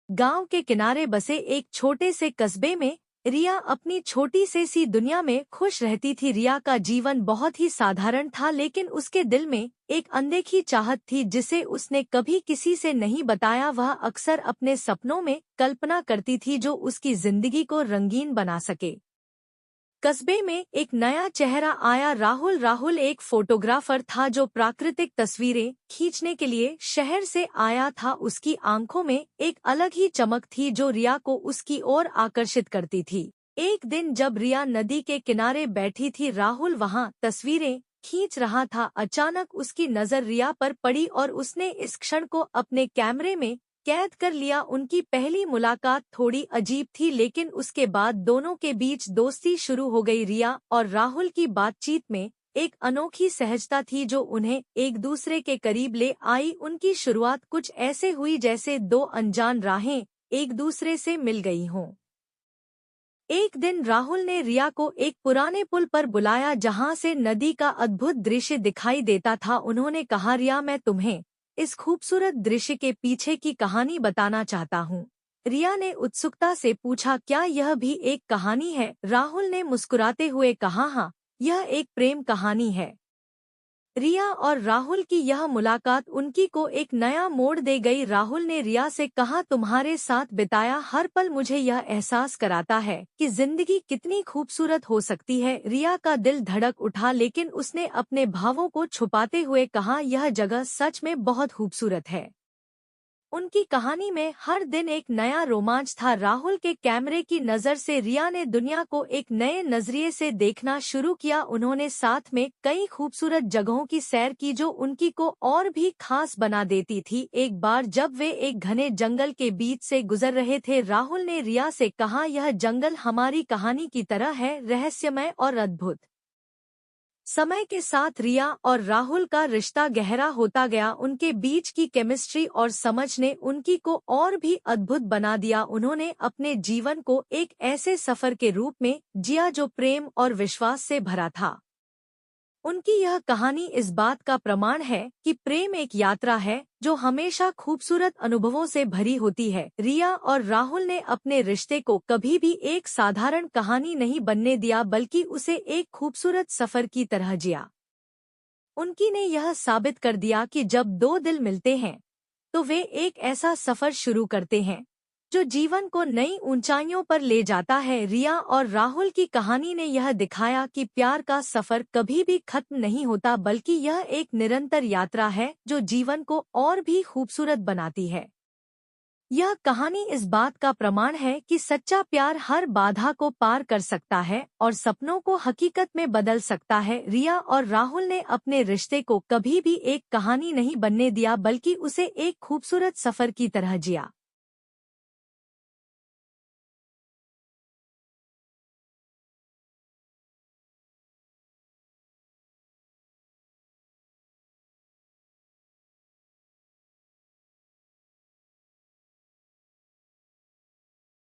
गांव के किनारे बसे एक छोटे से कस्बे में रिया अपनी छोटी सी दुनिया में खुश रहती थी। रिया का जीवन बहुत ही साधारण था, लेकिन उसके दिल में एक अनदेखी चाहत थी जिसे उसने कभी किसी से नहीं बताया। वह अक्सर अपने सपनों में कल्पना करती थी जो उसकी जिंदगी को रंगीन बना सके। कस्बे में एक नया चेहरा आया, राहुल। राहुल एक फोटोग्राफर था जो प्राकृतिक तस्वीरें खींचने के लिए शहर से आया था। उसकी आंखों में एक अलग ही चमक थी जो रिया को उसकी ओर आकर्षित करती थी। एक दिन जब रिया नदी के किनारे बैठी थी, राहुल वहां तस्वीरें खींच रहा था। अचानक उसकी नजर रिया पर पड़ी और उसने इस क्षण को अपने कैमरे में कैद कर लिया। उनकी पहली मुलाकात थोड़ी अजीब थी, लेकिन उसके बाद दोनों के बीच दोस्ती शुरू हो गई। रिया और राहुल की बातचीत में एक अनोखी सहजता थी जो उन्हें एक दूसरे के करीब ले आई। उनकी शुरुआत कुछ ऐसे हुई जैसे दो अनजान राहें एक दूसरे से मिल गई हों। एक दिन राहुल ने रिया को एक पुराने पुल पर बुलाया जहां से नदी का अद्भुत दृश्य दिखाई देता था। उन्होंने कहा, रिया, मैं तुम्हें इस खूबसूरत दृश्य के पीछे की कहानी बताना चाहता हूँ। रिया ने उत्सुकता से पूछा, क्या यह भी एक कहानी है? राहुल ने मुस्कुराते हुए कहा, हाँ, यह एक प्रेम कहानी है। रिया और राहुल की यह मुलाकात उनकी को एक नया मोड़ दे गई। राहुल ने रिया से कहा, तुम्हारे साथ बिताया हर पल मुझे यह एहसास कराता है कि जिंदगी कितनी खूबसूरत हो सकती है। रिया का दिल धड़क उठा, लेकिन उसने अपने भावों को छुपाते हुए कहा, यह जगह सच में बहुत खूबसूरत है। उनकी कहानी में हर दिन एक नया रोमांच था। राहुल के कैमरे की नज़र से रिया ने दुनिया को एक नए नजरिए से देखना शुरू किया। उन्होंने साथ में कई खूबसूरत जगहों की सैर की जो उनकी को और भी खास बना देती थी। एक बार जब वे एक घने जंगल के बीच से गुजर रहे थे, राहुल ने रिया से कहा, यह जंगल हमारी कहानी की तरह है, रहस्यमय और अद्भुत। समय के साथ रिया और राहुल का रिश्ता गहरा होता गया। उनके बीच की केमिस्ट्री और समझ ने उनकी को और भी अद्भुत बना दिया। उन्होंने अपने जीवन को एक ऐसे सफर के रूप में जिया जो प्रेम और विश्वास से भरा था। उनकी यह कहानी इस बात का प्रमाण है कि प्रेम एक यात्रा है जो हमेशा खूबसूरत अनुभवों से भरी होती है। रिया और राहुल ने अपने रिश्ते को कभी भी एक साधारण कहानी नहीं बनने दिया, बल्कि उसे एक खूबसूरत सफर की तरह जिया। उनकी ने यह साबित कर दिया कि जब दो दिल मिलते हैं तो वे एक ऐसा सफर शुरू करते हैं जो जीवन को नई ऊंचाइयों पर ले जाता है। रिया और राहुल की कहानी ने यह दिखाया कि प्यार का सफर कभी भी खत्म नहीं होता, बल्कि यह एक निरंतर यात्रा है जो जीवन को और भी खूबसूरत बनाती है। यह कहानी इस बात का प्रमाण है कि सच्चा प्यार हर बाधा को पार कर सकता है और सपनों को हकीकत में बदल सकता है। रिया और राहुल ने अपने रिश्ते को कभी भी एक कहानी नहीं बनने दिया, बल्कि उसे एक खूबसूरत सफर की तरह जिया।